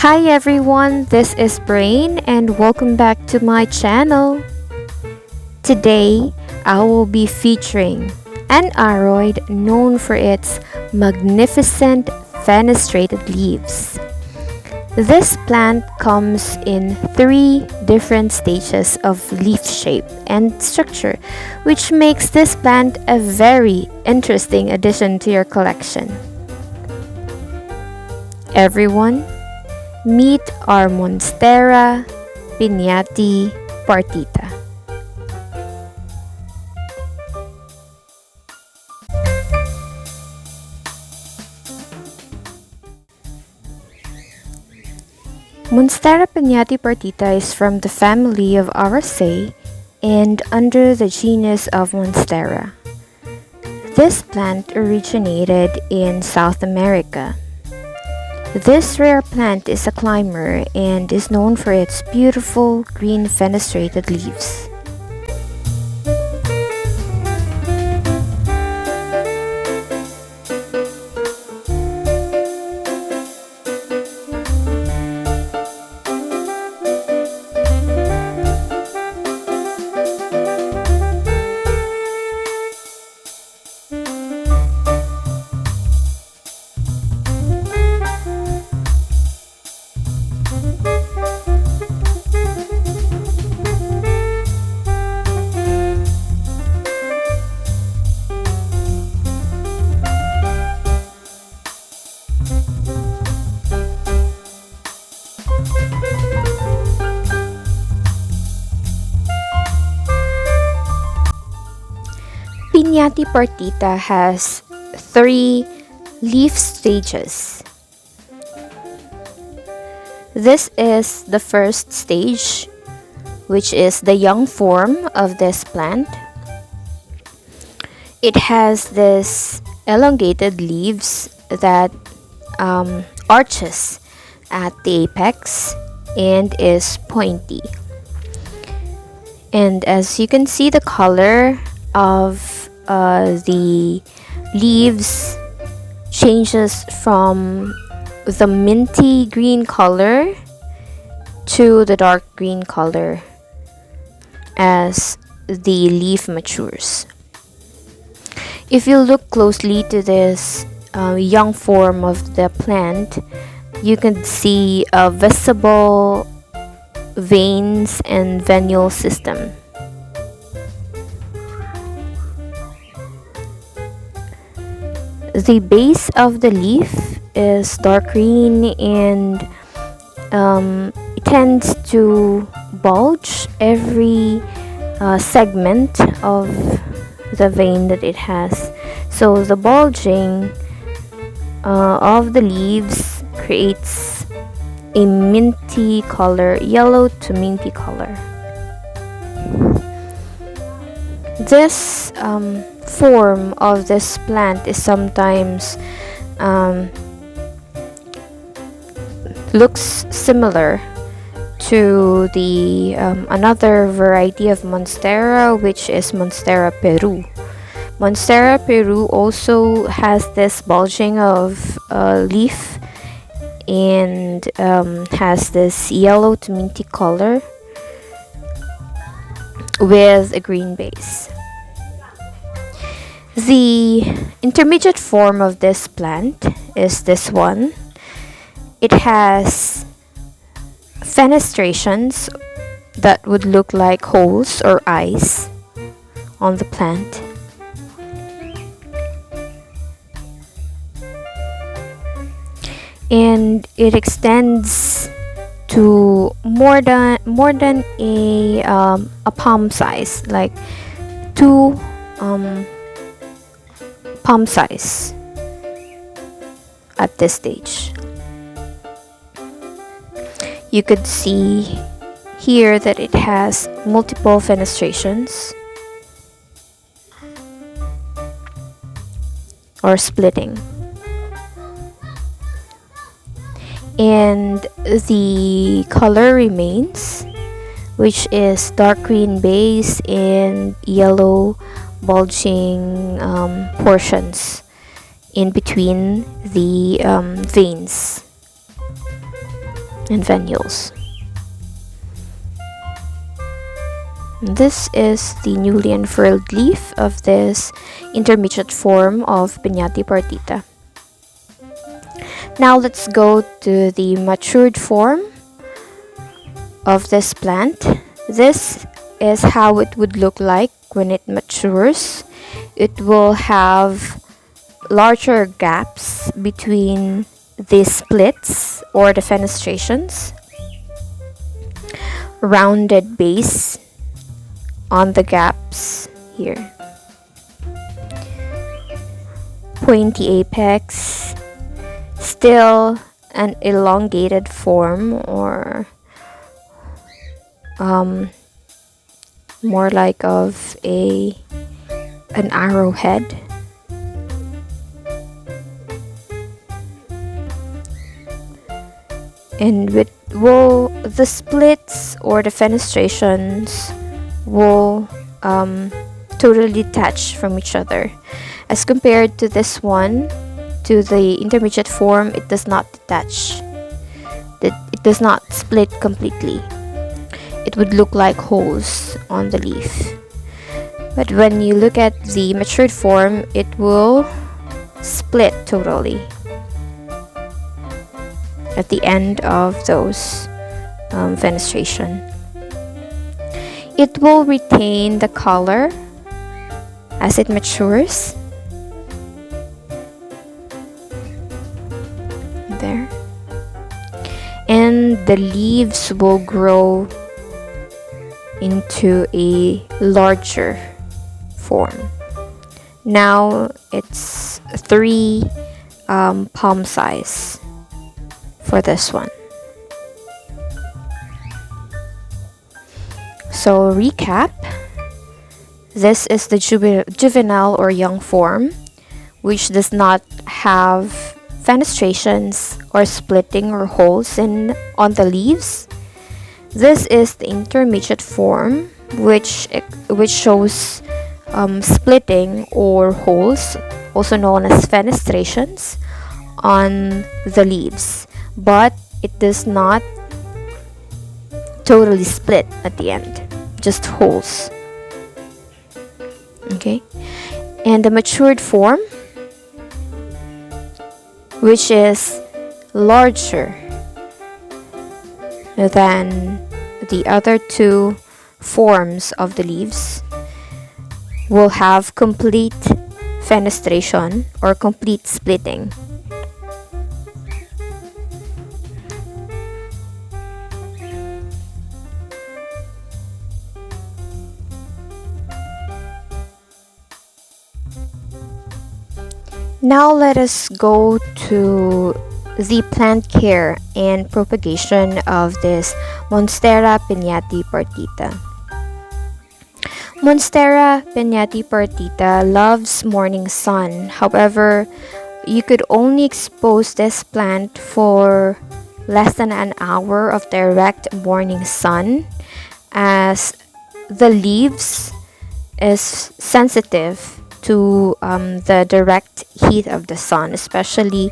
Hi everyone, this is Brain and welcome back to my channel. Today, I will be featuring an aroid known for its magnificent fenestrated leaves. This plant comes in three different stages of leaf shape and structure, which makes this plant a very interesting addition to your collection. Everyone, meet our Monstera Pinnatipartita. Monstera Pinnatipartita is from the family of Araceae and under the genus of Monstera. This plant originated in South America. This rare plant is a climber and is known for its beautiful green fenestrated leaves. Pinnatipartita has three leaf stages. This is the first stage, which is the young form of this plant. It has this elongated leaves that arches at the apex and is pointy. And as you can see, the color of the leaves changes from the minty green color to the dark green color as the leaf matures. If you look closely to this young form of the plant, you can see visible veins and venule system. The base of the leaf is dark green and it tends to bulge every segment of the vein that it has. So the bulging of the leaves creates a minty color, yellow to minty color. This form of this plant is sometimes looks similar to the another variety of Monstera, which is Monstera Peru. Monstera Peru also has this bulging of leaf and has this yellow to minty color with a green base. The intermediate form of this plant is this one. It has fenestrations that would look like holes or eyes on the plant. And it extends to more than a palm size, like two palm size at this stage. You could see here that it has multiple fenestrations or splitting. And the color remains, which is dark green base and yellow bulging portions in between the veins. and venules. This is the newly unfurled leaf of this intermediate form of Pinnatipartita. Now let's go to the matured form of this plant. This is how it would look like when it matures. It will have larger gaps between the splits or the fenestrations, rounded base on the gaps here, pointy apex, still an elongated form, or more like of an arrowhead. And the splits or the fenestrations will totally detach from each other. As compared to this one, to the intermediate form, it does not detach. It does not split completely. It would look like holes on the leaf. But when you look at the matured form, it will split totally at the end of those fenestration. It will retain the color as it matures. There. And the leaves will grow into a larger form. Now it's 3 palm size for this one. So recap, this is the juvenile or young form, which does not have fenestrations or splitting or holes on the leaves. This is the intermediate form, which shows splitting or holes, also known as fenestrations, on the leaves, but it does not totally split at the end, just holes. Okay, and the matured form, which is larger than the other 2 forms of the leaves, will have complete fenestration or complete splitting. Now let us go to the plant care and propagation of this Monstera Pinnatipartita. Monstera Pinnatipartita loves morning sun. However, you could only expose this plant for less than an hour of direct morning sun, as the leaves is sensitive to the direct heat of the sun, especially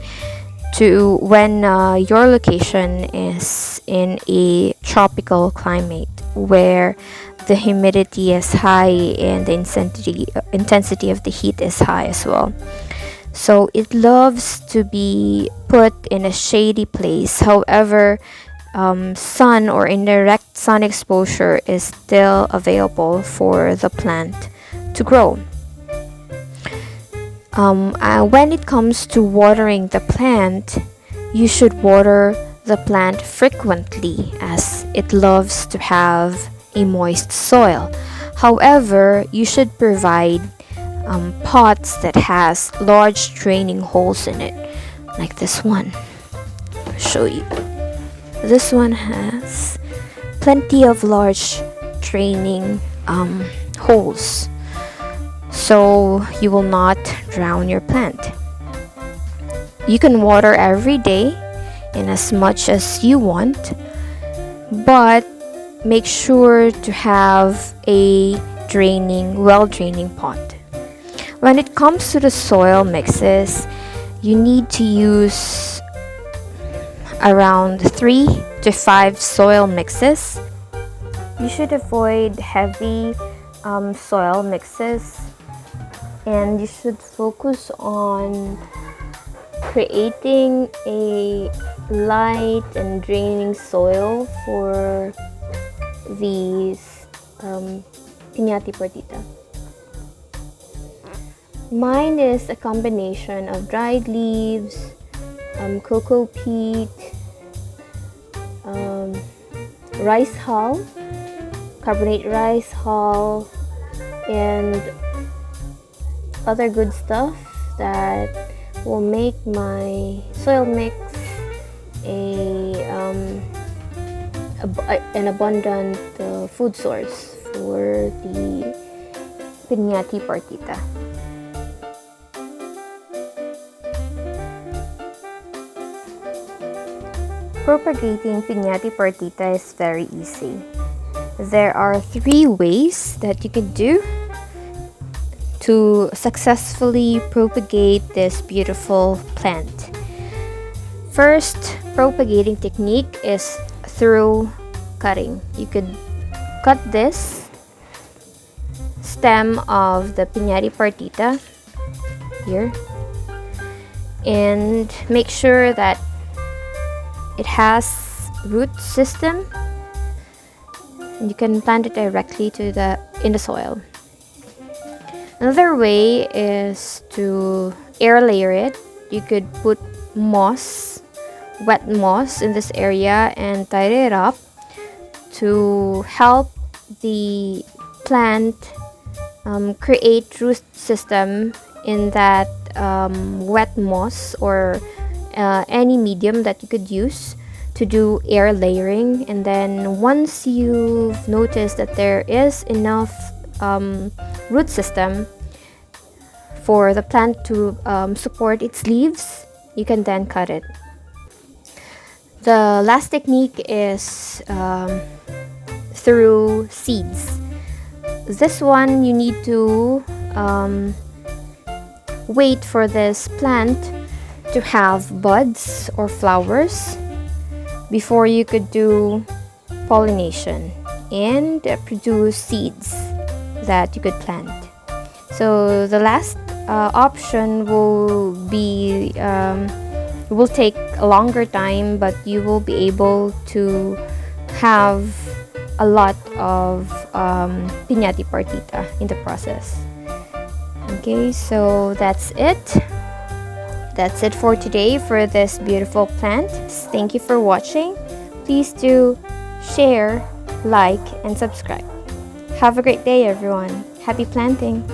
to when your location is in a tropical climate where the humidity is high and the intensity of the heat is high as well. So it loves to be put in a shady place. However, sun or indirect sun exposure is still available for the plant to grow. When it comes to watering the plant, you should water the plant frequently as it loves to have a moist soil. However, you should provide pots that has large draining holes in it, like this one. I'll show you. This one has plenty of large draining holes, so you will not drown your plant. You can water every day in as much as you want, but make sure to have a well-draining pot. When it comes to the soil mixes, you need to use around 3 to to 5 soil mixes. You should avoid heavy soil mixes, and you should focus on creating a light and draining soil for these Pinnatipartita. Mine is a combination of dried leaves, cocoa peat, rice hull, carbonate rice hull, and other good stuff that will make my soil mix an abundant food source for the Pinnatipartita. Propagating Pinnatipartita is very easy. There are 3 ways that you can do to successfully propagate this beautiful plant. First propagating technique is through cutting. You could cut this stem of the Pinnatipartita here and make sure that it has root system, and you can plant it directly in the soil. Another way is to air layer it. You could put moss, wet moss in this area and tie it up to help the plant create root system in that wet moss or any medium that you could use to do air layering. And then once you've noticed that there is enough root system for the plant to support its leaves, you can then cut it. The last technique is through seeds. This one you need to wait for this plant to have buds or flowers before you could do pollination and produce seeds that you could plant. So the last option will take a longer time, but you will be able to have a lot of Pinnatipartita in the process. Okay, so that's it. That's it for today for this beautiful plant. Thank you for watching. Please do share, like, and subscribe. Have a great day, everyone. Happy planting!